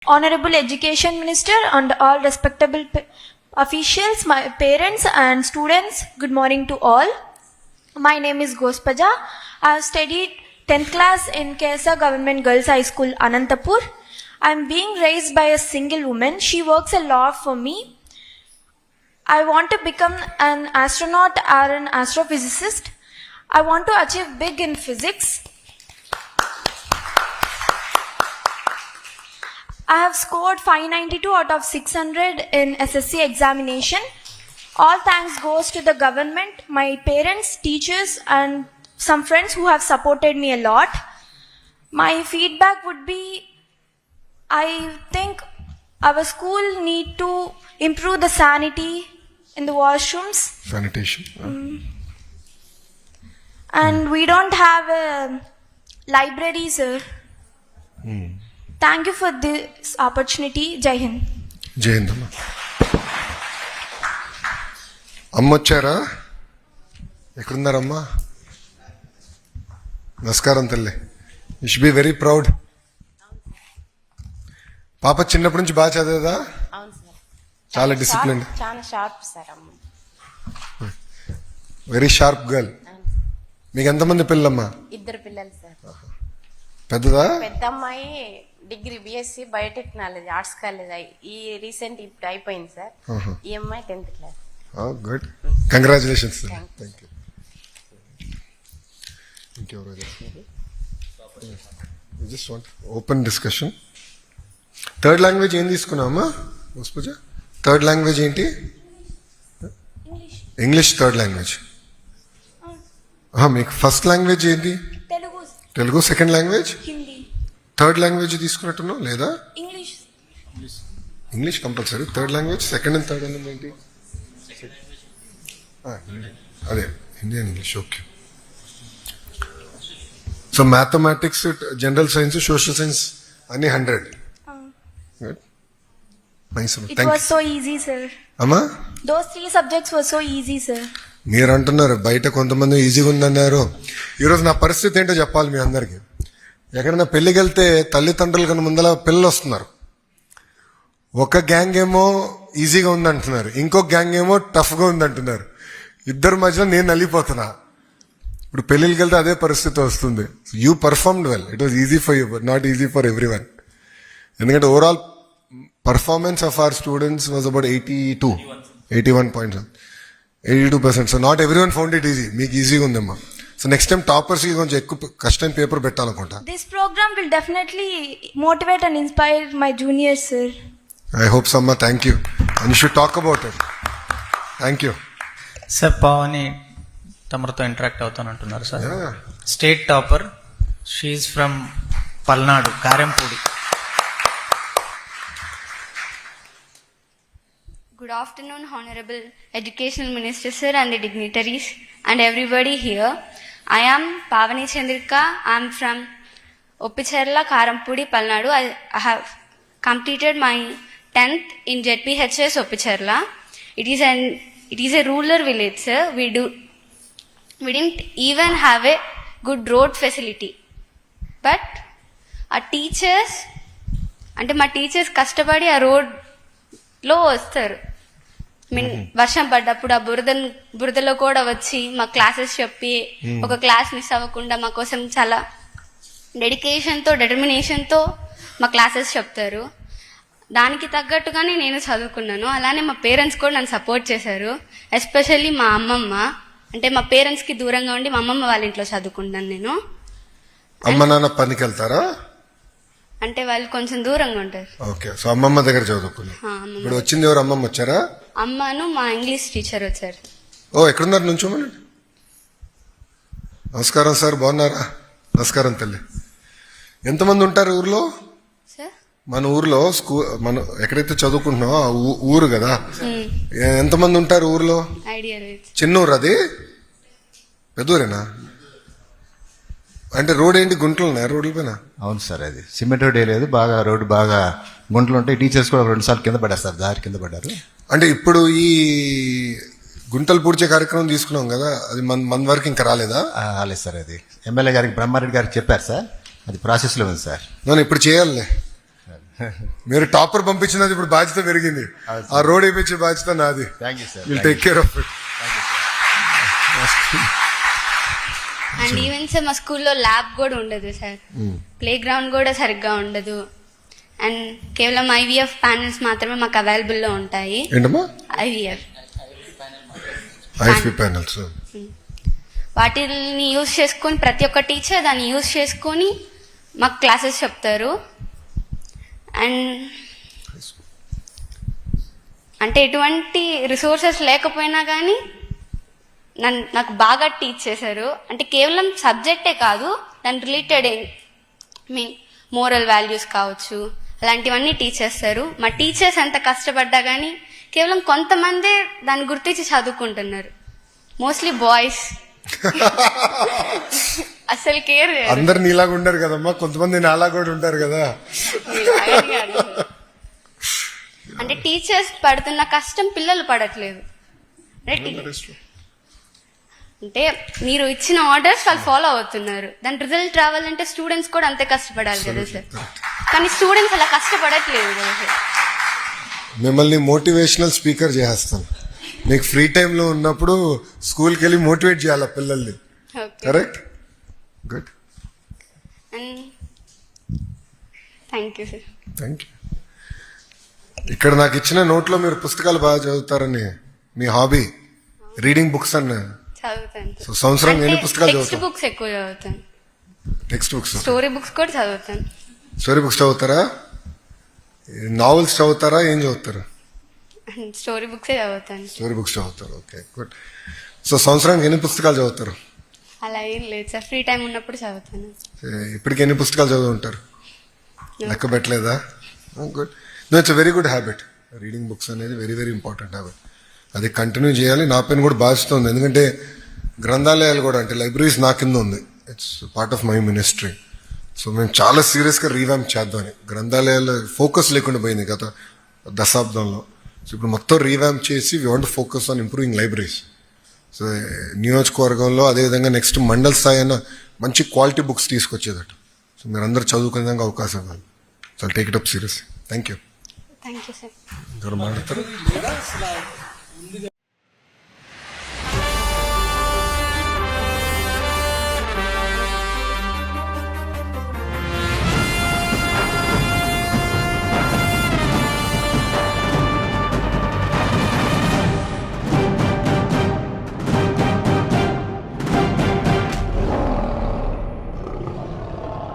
Honorable Education Minister and all respectable officials, my parents and students, good morning to all. My name is Gospaja. I have studied 10th class in KSR Government Girls High School, Anantapur. I am being raised by a single woman. She works a lot for me. I want to become an astronaut or an astrophysicist. I want to achieve big in physics. I have scored 592 out of 600 in SSC examination. All thanks goes to the government, my parents, teachers and some friends who have supported me a lot. My feedback would be, I think our school need to improve the sanity in the washrooms. Sanitation. And we don't have a library, sir. Thank you for this opportunity. Jai Hind. జై హింద్ అమ్మా. అమ్మ వచ్చారా? ఎక్కడున్నారమ్మా? నమస్కారం తల్లి. You should be very proud. పాప చిన్నప్పటి నుంచి బాగా చదివేదా? అవును సార్. చాలా డిసిప్లిన్. చాలా షార్ప్ సార్ అమ్మ. Very sharp girl. మీకు ఎంతమంది పిల్లలమ్మా? 2 పిల్లలు సార్. పెద్దదా? పెద్ద అమ్మాయి degree BSc biotechnology arts college ఈ రీసెంట్ ఇప్పుడు అయిపోయింది సార్. ఈ అమ్మాయి 10th class. Good. Congratulations. Thank you. ఇంకెవరో just want open discussion. Third language ఏం తీసుకున్నామా పూజ? థర్డ్ లాంగ్వేజ్ ఏంటి? English third language. మీకు ఫస్ట్ లాంగ్వేజ్ ఏంటి? Telugu. Telugu. Second language? Hindi. Third language తీసుకున్నట్టున్నావు లేదా? English. English compulsory. Third language second and third అన్నది ఏంటి? అదే Hindi and English. Okay. So mathematics, general science, social science అన్ని 100. Good. Nice. It was so easy, sir. అమ్మా Those 3 subjects were so easy, sir. మీరు అంటున్నారు బయట కొంతమంది ఈజీగా ఉందన్నారు. ఈరోజు నా పరిస్థితి ఏంటో చెప్పాలి మీ అందరికి. ఎక్కడైనా పెళ్లికి వెళ్తే తల్లిదండ్రుల కన్నా ముందల పిల్లలు వస్తున్నారు. ఒక గ్యాంగ్ ఏమో ఈజీగా ఉందంటున్నారు, ఇంకొక గ్యాంగ్ ఏమో టఫ్గా ఉందంటున్నారు. ఇద్దరు మధ్యలో నేను నలిగిపోతున్నా. ఇప్పుడు పెళ్లికి వెళ్తే అదే పరిస్థితి వస్తుంది. You performed well. It was easy for you but not easy for everyone. ఎందుకంటే overall performance of our students was about 82%. So not everyone found it easy. మీకు ఈజీగా ఉందమ్మా. సో నెక్స్ట్ టైం టాపర్స్ కి కొంచెం ఎక్కువ కష్టం paper పెట్టాలనుకుంటా. This program will definitely motivate and inspire my juniors, sir. I hope so, amma. Thank you. And you should talk about it. Thank you. Sir Pavani తమరితో interact అవుతానంటున్నారు sir. Yeah. State topper. She from Palnadu, Karempudi. Good afternoon, Honorable Educational Minister Sir and the dignitaries and everybody here. I am Pavani Chandrika. I am from Oppicherla, Karampudi, Palnadu. I have completed my 10th in ZPHS Oppicherla. It is a rural village, sir. We didn't even have a good road facility. But our teachers, అంటే మా teachers కష్టపడి ఆ రోడ్లో వస్తారు. వర్షం పడ్డప్పుడు ఆ బురదలో కూడా వచ్చి మా క్లాసెస్ చెప్పి ఒక క్లాస్ మిస్ అవ్వకుండా మా కోసం చాలా డెడికేషన్తో, డిటర్మినేషన్తో మా క్లాసెస్ చెప్తారు. దానికి తగ్గట్టుగానే నేను చదువుకున్నాను. అలానే మా పేరెంట్స్ కూడా నన్ను సపోర్ట్ చేశారు. ఎస్పెషల్లీ మా అమ్మమ్మ. అంటే మా పేరెంట్స్కి దూరంగా ఉండి మా అమ్మమ్మ వాళ్ళ ఇంట్లో చదువుకుంటాను నేను. అమ్మ నాన్న పనికి వెళ్తారా? అంటే వాళ్ళు కొంచెం దూరంగా ఉంటారు. ఓకే. సో అమ్మమ్మ దగ్గర చదువుకున్నా. ఇప్పుడు వచ్చింది ఎవరు? అమ్మమ్మ వచ్చారా? అమ్మను మా ఇంగ్లీష్ టీచర్ వచ్చారు. ఓ ఎక్కడున్నారు? నుంచోమని. నమస్కారం సార్, బాగున్నారా? నమస్కారం తల్లి. ఎంతమంది ఉంటారు ఊర్లో? సార్ మన ఊర్లో మనం ఎక్కడైతే చదువుకుంటున్నామో ఆ ఊరు కదా, ఎంతమంది ఉంటారు ఊర్లో? ఐడియా లేదు. చిన్న ఊరు అది? పెద్ద ఊరేనా? అంటే రోడ్ ఏంటి, గుంటలు ఉన్నాయి రోడ్ల పైన? అవును సార్, అది సిమెంట్ రోడ్ లేదు, బాగా రోడ్డు బాగా గుంటలు ఉంటాయి. టీచర్స్ కూడా 2 సార్లు కింద పడేస్తారు, దారి కింద పడ్డారు. అంటే ఇప్పుడు ఈ గుంటలు పూడ్చే కార్యక్రమం తీసుకున్నాం కదా, అది మన వరకు ఇంకా రాలేదా? రాలేదు సార్. అది ఎమ్మెల్యే గారికి, బ్రహ్మారెడ్డి గారికి చెప్పారు సార్, అది ప్రాసెస్లో ఉంది సార్. నేను ఇప్పుడు చేయాలి. మీరు టాపర్ పంపించినది ఇప్పుడు బాధ్యత పెరిగింది. ఆ రోడ్ వేయించే బాధ్యత నాది. Thank you sir. Will take care of it. And even sir మా స్కూల్లో ల్యాబ్ కూడా ఉండదు సార్, ప్లే గ్రౌండ్ కూడా సరిగ్గా ఉండదు. అండ్ కేవలం ఐవీఎఫ్ ప్యానెల్స్ మాత్రమే మాకు అవైలబుల్లో ఉంటాయి. ఏంటమ్మా? IVF IFP panels. వాటిని యూజ్ చేసుకొని ప్రతి ఒక్క టీచర్ దాన్ని యూజ్ చేసుకొని మాకు క్లాసెస్ చెప్తారు. అండ్ అంటే ఎటువంటి రిసోర్సెస్ లేకపోయినా కానీ నాకు బాగా టీచ్ చేశారు. అంటే కేవలం సబ్జెక్టే కాదు, దాని రిలేటెడ్ మీన్ మోరల్ వాల్యూస్ కావచ్చు, అలాంటివన్నీ టీచ్ చేస్తారు. మా టీచర్స్ ఎంత కష్టపడ్డా కానీ కేవలం కొంతమందే దాన్ని గుర్తించి చదువుకుంటున్నారు. మోస్ట్లీ బాయ్స్ అసలు కేర్ అందరు నీలాగా ఉండరు కదమ్మా, కొంతమంది నాలా కూడా ఉంటారు కదా. అంటే టీచర్స్ పడుతున్న కష్టం పిల్లలు పడట్లేదు. అంటే మీరు ఇచ్చిన ఆర్డర్స్ వాళ్ళు ఫాలో అవుతున్నారు, దాని రిజల్ట్ రావాలంటే స్టూడెంట్స్ కూడా అంతే కష్టపడాలి కదా సార్. కానీ స్టూడెంట్స్ అలా కష్టపడట్లేదు కదా సార్. మిమ్మల్ని మోటివేషనల్ స్పీకర్ చేస్తాను. మీకు ఫ్రీ టైంలో ఉన్నప్పుడు స్కూల్కి వెళ్ళి మోటివేట్ చేయాలి పిల్లల్ని. Correct? Good. Thank you sir. Thank you. ఇక్కడ నాకు ఇచ్చిన నోట్లో మీరు పుస్తకాలు బాగా చదువుతారని, మీ హాబీ రీడింగ్ బుక్స్ అన్న. చదువుతాను. సో సంవత్సరానికి ఎన్ని పుస్తకాలు టెక్స్ట్ చదువుతారు? బుక్స్ ఎక్కువ చదువుతాను. టెక్స్ట్ బుక్స్, స్టోరీ బుక్స్ కూడా చదువుతాను. స్టోరీ బుక్స్ చదువుతారా? నావెల్స్ చదువుతారా? ఏం చదువుతారు? స్టోరీ బుక్సే చదువుతాను. స్టోరీ బుక్స్ చదువుతారు. Okay, good. సో సంవత్సరానికి ఎన్ని పుస్తకాలు చదువుతారు? అలా ఏం లేదు సార్, ఫ్రీ టైం ఉన్నప్పుడు చదువుతాను. ఇప్పటికి ఎన్ని పుస్తకాలు చదువుంటారు? లెక్క పెట్టలేదా? Good. No, it's very good habit. Reading books అనేది వెరీ వెరీ ఇంపార్టెంట్ హ్యాబిట్. అది కంటిన్యూ చేయాలి. నా పైన కూడా బాధ్యత ఉంది, ఎందుకంటే గ్రంథాలయాలు కూడా అంటే లైబ్రరీస్ నా కింద ఉంది. It's part of my ministry. So మేము చాలా సీరియస్గా రీవ్యాంప్ చేద్దామని. గ్రంథాలయాల ఫోకస్ లేకుండా పోయింది గత దశాబ్దంలో. సో ఇప్పుడు మొత్తం రీవ్యాంప్ చేసి we want focus on improving libraries. So నియోజకవర్గంలో అదేవిధంగా నెక్స్ట్ మండల్ స్థాయి అయినా మంచి క్వాలిటీ బుక్స్ తీసుకొచ్చేదట. సో మీరు అందరూ చదువుకునే విధంగా అవకాశం కాదు. So take it up serious. Thank you. Thank you sir. ఎవరు మాట్లాడతారు?